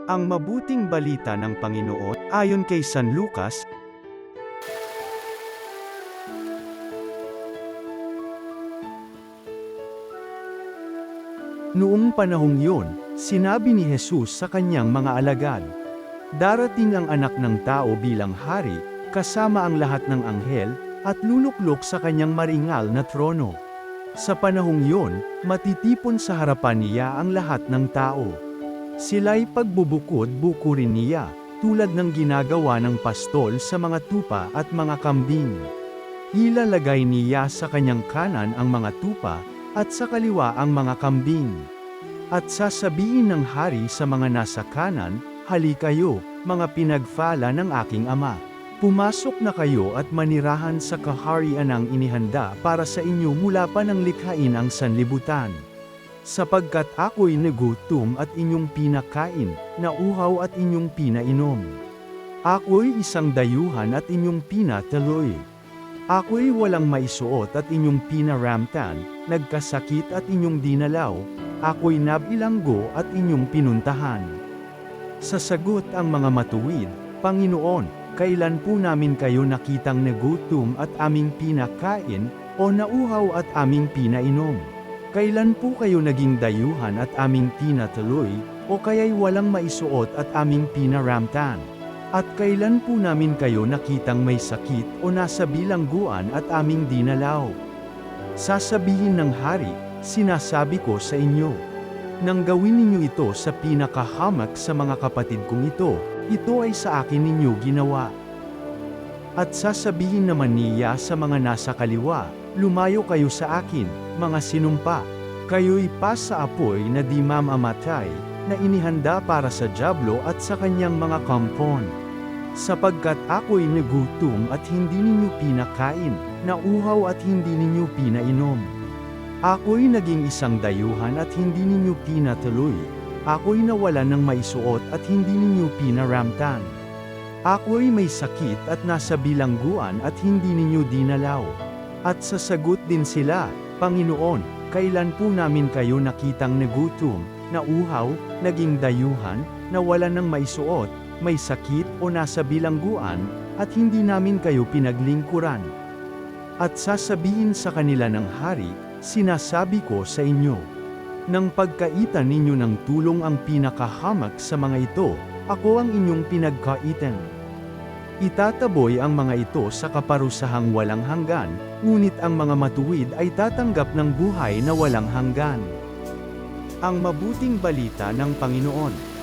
Ang mabuting balita ng Panginoon, ayon kay San Lucas. Noong panahong yun, sinabi ni Jesus sa kanyang mga alagad, "Darating ang anak ng tao bilang hari, kasama ang lahat ng anghel, at luluklok sa kanyang maringal na trono. Sa panahong yun, matitipon sa harapan niya ang lahat ng tao. Sila'y pagbubukod-bukurin niya, tulad ng ginagawa ng pastol sa mga tupa at mga kambing. Ilalagay niya sa kanyang kanan ang mga tupa, at sa kaliwa ang mga kambing. At sasabihin ng hari sa mga nasa kanan, 'Halikayo, mga pinagpala ng aking Ama. Pumasok na kayo at manirahan sa kaharian ang inihanda para sa inyo mula pa ng likhain ang sanlibutan. Sapagkat ako'y nagutom at inyong pinakain, nauhaw at inyong pinainom. Ako'y isang dayuhan at inyong pinatuloy. Ako'y walang maisuot at inyong pinaramtan, nagkasakit at inyong dinalaw, ako'y nabilanggo at inyong pinuntahan.' Sasagot ang mga matuwid, 'Panginoon, kailan po namin kayo nakitang nagutom at aming pinakain, o nauhaw at aming pinainom? Kailan po kayo naging dayuhan at aming pinatuloy, o kaya'y walang maisuot at aming pinaramtan? At kailan po namin kayo nakitang may sakit o nasa bilangguan at aming dinalaw?' Sasabihin ng hari, 'Sinasabi ko sa inyo, nang gawin ninyo ito sa pinakahamak sa mga kapatid kong ito ay sa akin ninyo ginawa.' At sasabihin naman niya sa mga nasa kaliwa, 'Lumayo kayo sa akin, mga sinumpa. Kayo'y pas sa apoy na di mamamatay, na inihanda para sa dyablo at sa kanyang mga kampon. Sapagkat ako'y nagutom at hindi ninyo pinakain, nauhaw at hindi ninyo pinainom. Ako'y naging isang dayuhan at hindi ninyo pinatuloy. Ako'y nawalan ng maisuot at hindi ninyo pinaramtan. Ako'y may sakit at nasa bilangguan at hindi ninyo dinalaw.' At sasagot din sila, 'Panginoon, kailan po namin kayo nakitang nagutom, nauhaw, naging dayuhan, nawalan ng maisuot, may sakit o nasa bilangguan, at hindi namin kayo pinaglingkuran?' At sasabihin sa kanila ng hari, 'Sinasabi ko sa inyo, nang pagkaitan ninyo ng tulong ang pinakahamak sa mga ito, ako ang inyong pinagkaitan. Itataboy ang mga ito sa kaparusahang walang hanggan, ngunit ang mga matuwid ay tatanggap ng buhay na walang hanggan.' Ang mabuting balita ng Panginoon.